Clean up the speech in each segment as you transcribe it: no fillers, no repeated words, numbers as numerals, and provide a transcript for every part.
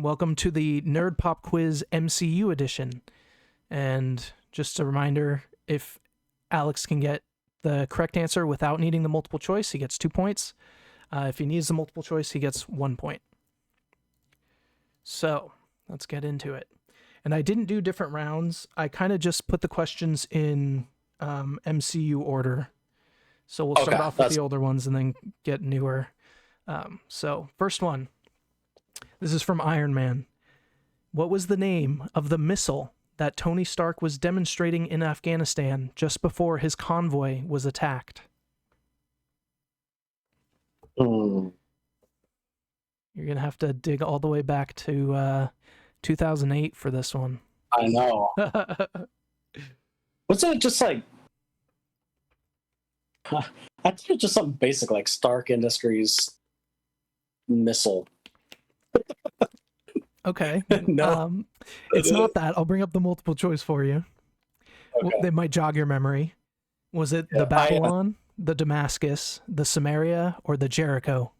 welcome to the Nerd Pop Quiz MCU edition. And just a reminder, if Alex can get the correct answer without needing the multiple choice, he gets 2 points. If he needs the multiple choice, he gets 1 point. So, let's get into it. And I didn't do different rounds. I kind of just put the questions in MCU order. So we'll start off with the older ones and then get newer. So, first one. This is from Iron Man. What was the name of the missile that Tony Stark was demonstrating in Afghanistan just before his convoy was attacked? You're going to have to dig all the way back to 2008 for this one. I know. Wasn't it just like... I think it's just something basic like Stark Industries missile. Okay. No. It's not that. I'll bring up the multiple choice for you. Okay. They might jog your memory. Was it the Babylon, the Damascus, the Samaria, or the Jericho?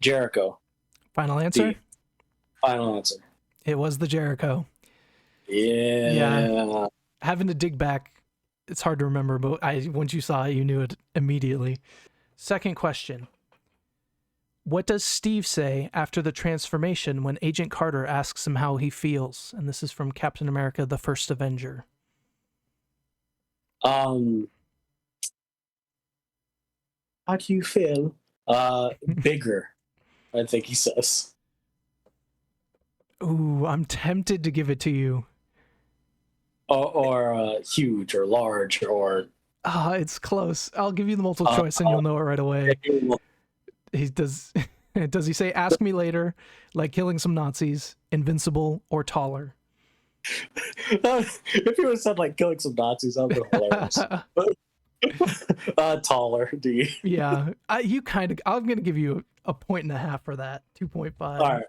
Jericho. Final answer? Final answer. It was the Jericho. Yeah. Having to dig back, it's hard to remember, but once you saw it, you knew it immediately. Second question. What does Steve say after the transformation when Agent Carter asks him how he feels? And this is from Captain America, the First Avenger. How do you feel? Bigger, I think he says. Ooh, I'm tempted to give it to you. Or huge or large or... It's close. I'll give you the multiple choice and you'll know it right away. Does he say, ask me later, like killing some Nazis, invincible, or taller? If you would have said like killing some Nazis, that would have been hilarious. Taller, do you? Yeah, I'm going to give you a 1.5 for that, 2.5. All right,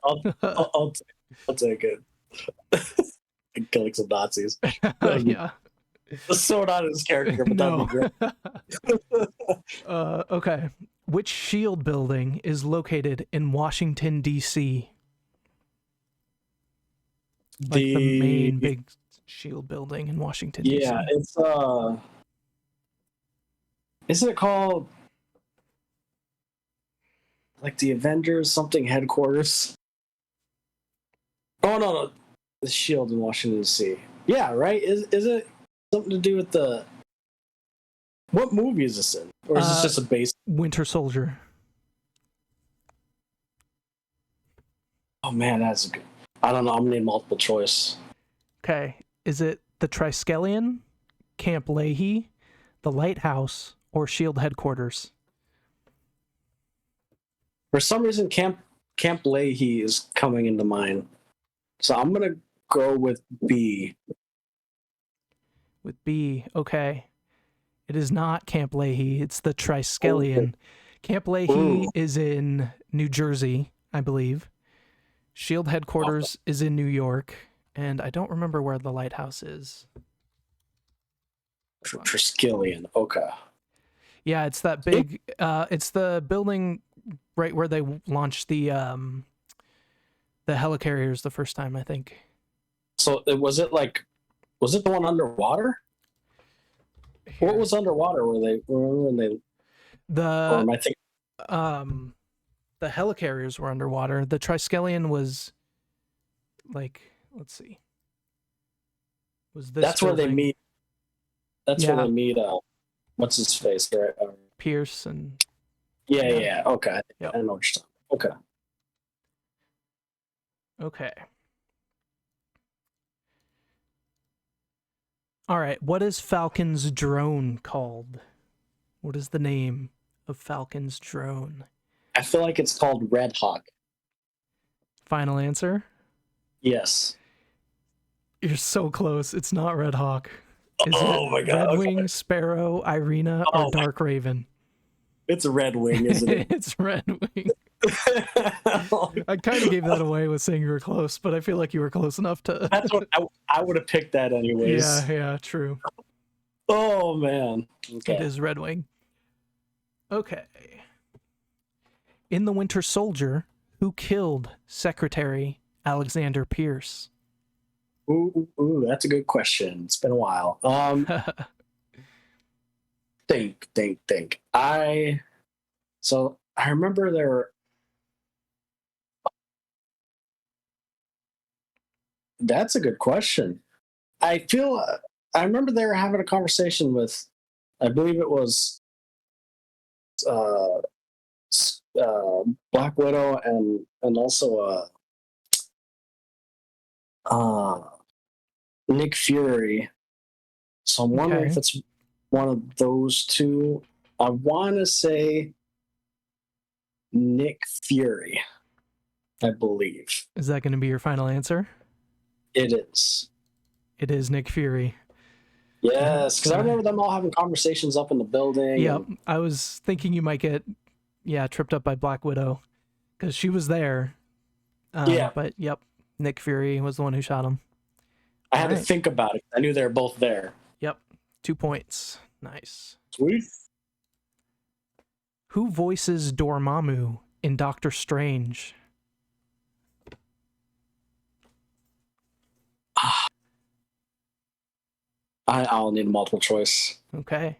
I'll take it. Killing some Nazis. Yeah. So not his character, but No. that'd be great. Okay. Which shield building is located in Washington, D.C.? Like the main big shield building in Washington, D.C. Yeah, it's isn't it called like the Avengers something headquarters? Oh no, the shield in Washington D.C. Yeah, right. Is it something to do with the... What movie is this in? Or is this just a base? Winter Soldier. Oh man, that's good. I don't know. I'm gonna need multiple choice. Okay. Is it the Triskelion, Camp Leahy, the Lighthouse, or Shield Headquarters? For some reason, Camp Leahy is coming into mind, so I'm gonna go with B. With B, okay. It is not Camp Leahy. It's the Triskelion. Okay. Camp Leahy is in New Jersey, I believe. Shield Headquarters is in New York, and I don't remember where the Lighthouse is. Triskelion, okay. Yeah, it's that big. It's the building right where they launched the helicarriers the first time, I think. So was it the one underwater? Here. What was underwater? The helicarriers were underwater. The Triskelion was like, let's see. Was this That's building? where they meet. That's where they meet what's his face, right? Pierce and Yeah. Okay. Yep. I know what you're talking. Okay. All right, what is Falcon's drone called? What is the name of Falcon's drone? I feel like it's called Red Hawk. Final answer? Yes. You're so close. It's not Red Hawk. Is oh my god. Red Wing, Sparrow, Irina, or Dark Raven? It's Red Wing, isn't it? It's Red Wing. I kind of gave that away with saying you were close, but I feel like you were close enough to... That's what I would have picked that anyways. Yeah, true. Oh, man. Okay. It is Red Wing. Okay. In The Winter Soldier, Who killed Secretary Alexander Pierce? Ooh, that's a good question. It's been a while. Think. I remember that's a good question. I remember they were having a conversation with, I believe it was uh, Black Widow and also Nick Fury. So I'm wondering if it's one of those two. I want to say Nick Fury, I believe. Is that going to be your final answer? It is. It is Nick Fury. Yes, because I remember them all having conversations up in the building. Yep, I was thinking you might get, tripped up by Black Widow, because she was there. But yep, Nick Fury was the one who shot him. I had to think about it. I knew they were both there. Yep, 2 points. Nice. Sweet. Who voices Dormammu in Doctor Strange? I'll need multiple choice. Okay.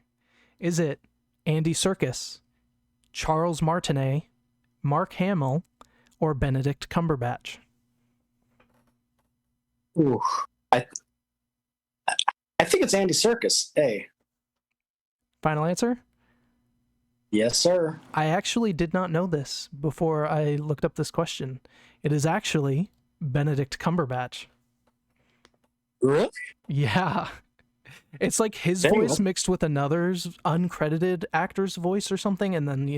Is it Andy Serkis, Charles Martinet, Mark Hamill, or Benedict Cumberbatch? Ooh. I think it's Andy Serkis. Hey. Final answer? Yes, sir. I actually did not know this before I looked up this question. It is actually Benedict Cumberbatch. Really? Yeah. It's like his voice mixed with another's uncredited actor's voice or something, and then,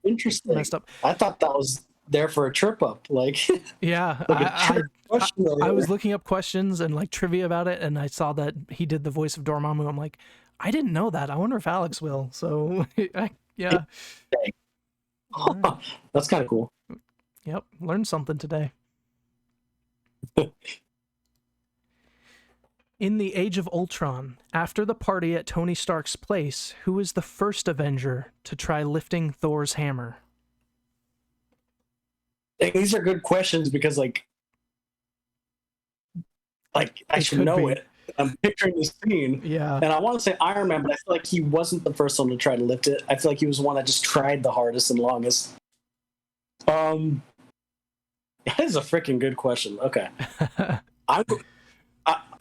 interesting. Messed up. I thought that was there for a trip up. Like, yeah. I was looking up questions and like trivia about it, and I saw that he did the voice of Dormammu. I'm like, I didn't know that. I wonder if Alex will. So, yeah. Right. That's kind of cool. Yep. Learned something today. In the Age of Ultron, after the party at Tony Stark's place, who is the first Avenger to try lifting Thor's hammer? These are good questions because, like I should know it. I'm picturing this scene. Yeah. And I want to say Iron Man, but I feel like he wasn't the first one to try to lift it. I feel like he was the one that just tried the hardest and longest. That is a freaking good question. Okay.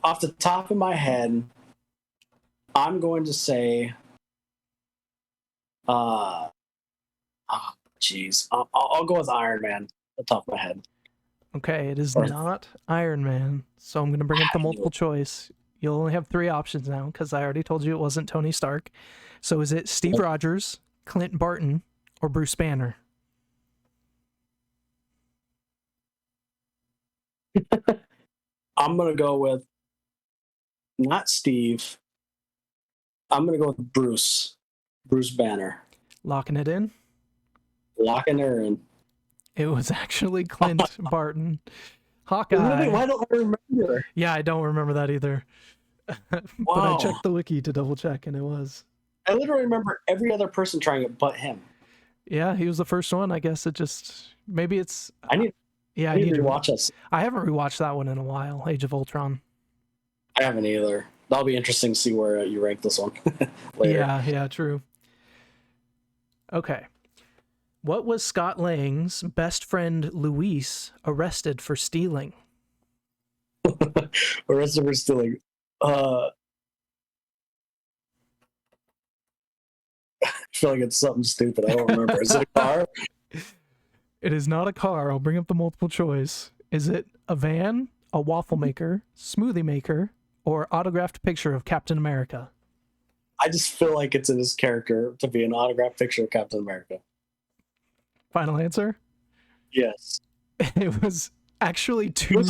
Off the top of my head, I'm going to say, I'll go with Iron Man. At the top of my head. Okay, it is not Iron Man, so I'm going to bring up the multiple choice. You'll only have 3 options now because I already told you it wasn't Tony Stark. So is it Steve Rogers, Clint Barton, or Bruce Banner? I'm going to go with not Steve. I'm going to go with Bruce Banner. Locking it in? Locking her in. It was actually Clint Barton. Hawkeye. Really? Why don't I remember? Yeah, I don't remember that either. But I checked the wiki to double check, and it was. I literally remember every other person trying it but him. Yeah, he was the first one. I guess it just maybe it's. I need to rewatch us. I haven't rewatched that one in a while. Age of Ultron. I haven't either. That'll be interesting to see where you rank this one later. Yeah, true. Okay. What was Scott Lang's best friend Luis arrested for stealing? Arrested for stealing. I feel like it's something stupid. I don't remember. Is it a car? It is not a car. I'll bring up the multiple choice. Is it a van, a waffle maker, smoothie maker, or autographed picture of Captain America? I just feel like it's in his character to be an autographed picture of Captain America. Final answer? Yes. It was actually two.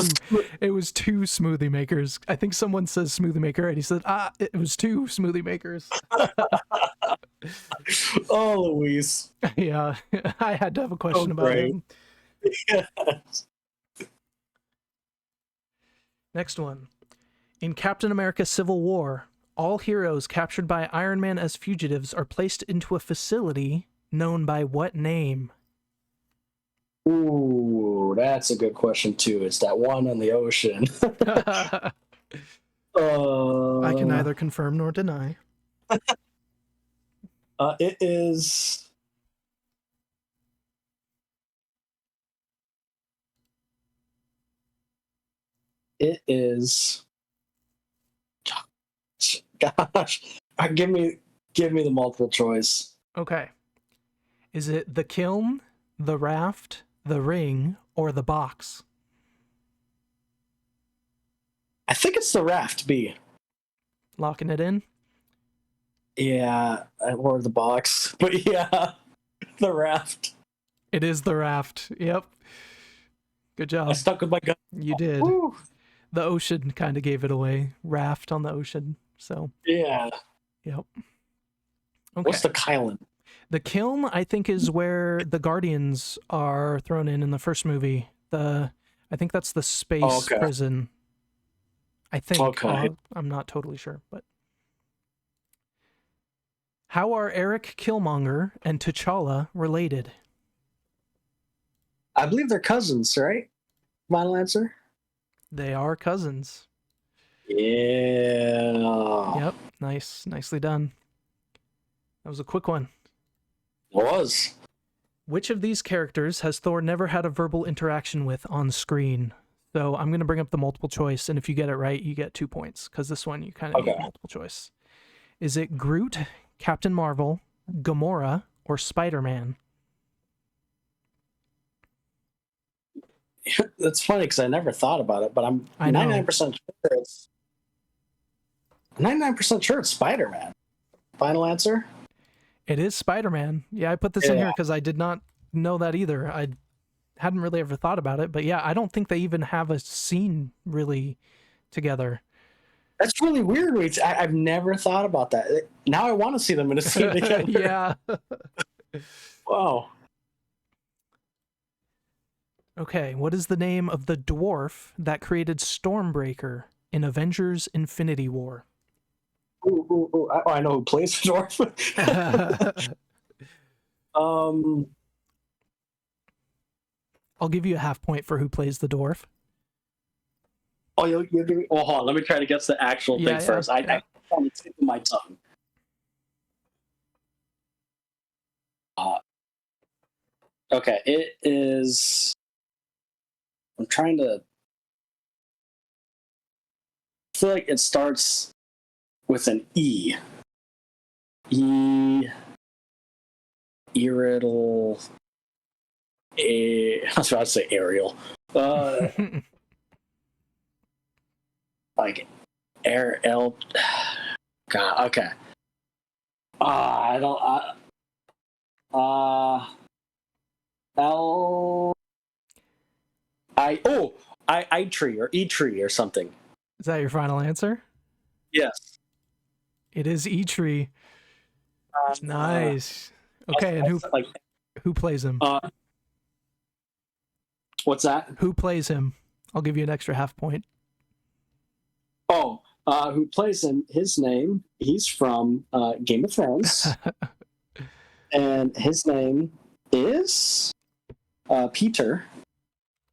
It was 2 smoothie makers. I think someone says smoothie maker, and he said, it was 2 smoothie makers. Oh, Luis. Yeah, I had to have a question about him. Yes. Next one. In Captain America Civil War, all heroes captured by Iron Man as fugitives are placed into a facility known by what name? Ooh, that's a good question too. It's that one on the ocean. I can neither confirm nor deny. It is. It is. Gosh, give me the multiple choice. Okay. Is it the kiln, the raft, the ring, or the box? I think it's the raft B. Locking it in? Yeah, or the box, but yeah, the raft. It is the raft. Yep. Good job. I stuck with my gun. You did. Woo. The ocean kind of gave it away. Raft on the ocean. So. Yeah. Yep. Okay. What's the Kylan? The kiln, I think, is where the Guardians are thrown in the first movie. I think that's the space prison. I think. Okay. I'm not totally sure, but. How are Eric Killmonger and T'Challa related? I believe they're cousins, right? Final answer? They are cousins. Yeah. Yep. Nice. Nicely done. That was a quick one. It was. Which of these characters has Thor never had a verbal interaction with on screen? So I'm going to bring up the multiple choice, and if you get it right, you get 2 points, because this one you kind of need multiple choice. Is it Groot, Captain Marvel, Gamora, or Spider-Man? That's funny because I never thought about it, but I'm 99% sure it's 99% sure it's Spider-Man. Final answer? It is Spider-Man. Yeah, I put this in here because I did not know that either. I hadn't really ever thought about it, but yeah, I don't think they even have a scene really together. That's really weird. I've never thought about that. Now I want to see them in a scene together. Yeah. Wow. Okay, what is the name of the dwarf that created Stormbreaker in Avengers Infinity War? Ooh. I know who plays the dwarf. I'll give you a half point for who plays the dwarf. Oh, you'll give me. Oh, hold on. Let me try to guess the actual thing first. I found the tip of my tongue. Okay, it is. I'm trying to. I feel like it starts with an E. Irritable. I was about to say Ariel. Like L. God. Okay. I don't. L. I tree or E tree or something. Is that your final answer? Yes. It is E tree. Nice. Okay, and who plays him? What's that? Who plays him? I'll give you an extra half point. Oh, who plays him? His name. He's from Game of Thrones, and his name is Peter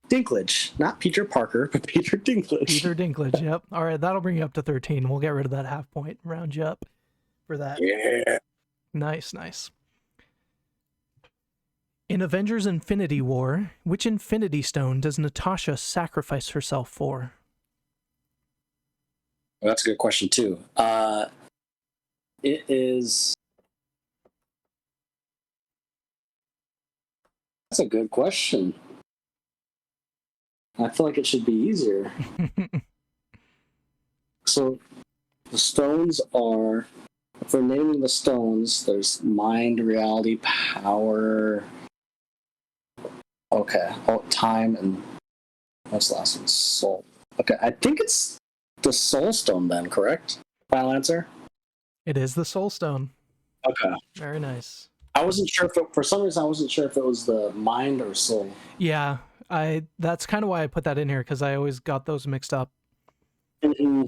Dinklage. Not Peter Parker, but Peter Dinklage. Peter Dinklage. Yep. All right, that'll bring you up to 13. We'll get rid of that half point. Round you up for that. Yeah. Nice. In Avengers Infinity War, which Infinity Stone does Natasha sacrifice herself for? Well, that's a good question, too. It is... That's a good question. I feel like it should be easier. So, the stones are... If we're naming the stones, there's mind, reality, power... Okay. Oh, time and what's the last one? Soul. Okay, I think it's the Soul Stone then, correct? Final answer? It is the Soul Stone. Okay. Very nice. I wasn't sure for some reason I wasn't sure if it was the mind or soul. Yeah, that's kind of why I put that in here, because I always got those mixed up. Mm-hmm.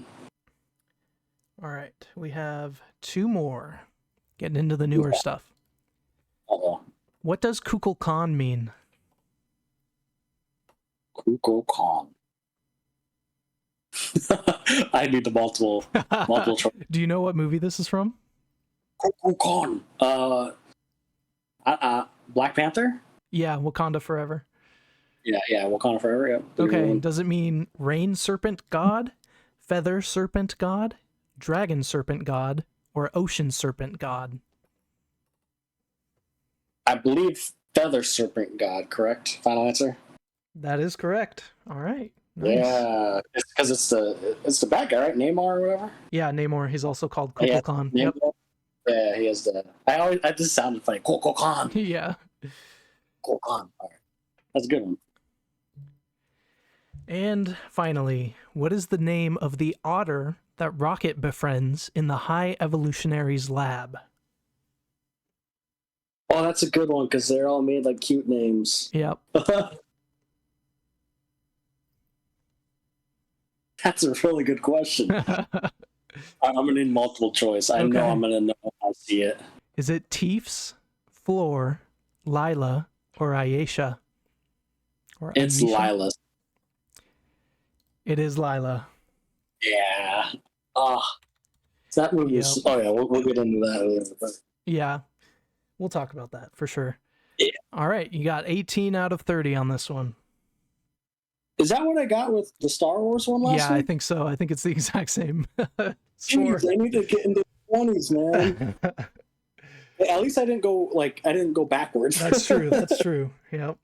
All right, we have 2 more. Getting into the newer stuff. Uh-oh. What does Kukulkan mean? Kukulkan. I need the multiple choice. Do you know what movie this is from? Kukulkan. Black Panther? Yeah, Wakanda Forever. Yeah, Wakanda Forever, yeah. Okay, does it mean rain serpent god, feather serpent god, dragon serpent god, or ocean serpent god? I believe feather serpent god, correct? Final answer? That is correct. All right. Nice. Yeah, it's because it's the bad guy, right? Namor or whatever? Yeah, Namor. He's also called Kukulkan. Yeah, Yep. yeah, he has the... I just sounded funny. Kukulkan. Yeah. Kukulkan. All right. That's a good one. And finally, what is the name of the otter that Rocket befriends in the High Evolutionary's lab? Oh, that's a good one because they're all made like cute names. Yep. That's a really good question. I'm gonna need multiple choice. I know I'm gonna know if I see it. Is it Teefs, Floor, Lila, or Ayesha? Or it's Ayesha? Lila. It is Lila. Yeah. That movie is... Oh yeah, we'll get into that later. Yeah. We'll talk about that for sure. Yeah. All right, you got 18 out of 30 on this one. Is that what I got with the Star Wars one last week? Yeah, I think so. I think it's the exact same score. Jeez, I need to get into the 20s, man. At least I didn't go backwards. That's true. That's true. Yep.